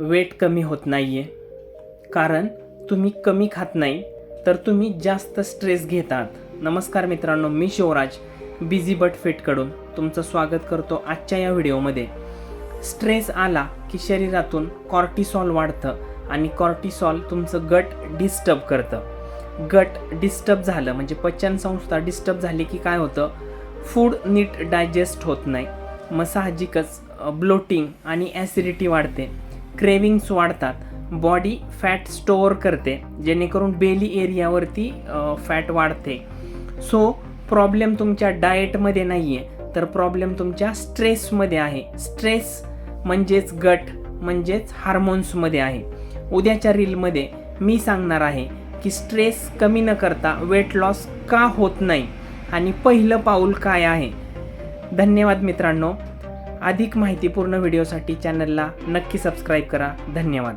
Weight कमी होत नाही आहे, कारण तुम्ही कमी खात नाही तर तुम्ही जास्त स्ट्रेस घेतात. नमस्कार मित्रांनो, मी शिवराज बिझी बट फिटकडून तुमचं स्वागत करतो आजच्या या व्हिडिओमध्ये. स्ट्रेस आला की शरीरातून कॉर्टिसॉल वाढतं आणि कॉर्टिसॉल तुमचं गट डिस्टर्ब करतं. गट डिस्टर्ब झालं म्हणजे पचनसंस्था डिस्टर्ब झाली की काय होतं, फूड नीट डायजेस्ट होत नाही. मग साहजिकच ब्लोटिंग आणि ॲसिडिटी वाढते, क्रेविंग्स वाढतात, बॉडी फॅट स्टोअर करते जेणेकरून बेली एरियावरती फॅट वाढते. सो प्रॉब्लेम तुमच्या डाएटमध्ये नाही आहे तर प्रॉब्लेम तुमच्या स्ट्रेसमध्ये आहे. स्ट्रेस म्हणजेच गट म्हणजेच हार्मोन्समध्ये आहे. उद्याच्या रीलमध्ये मी सांगणार आहे की स्ट्रेस कमी न करता वेट लॉस का होत नाही आणि पहिलं पाऊल काय आहे. धन्यवाद मित्रांनो. अधिक माहितीपूर्ण व्हिडिओसाठी चॅनलला नक्की सबस्क्राईब करा. धन्यवाद.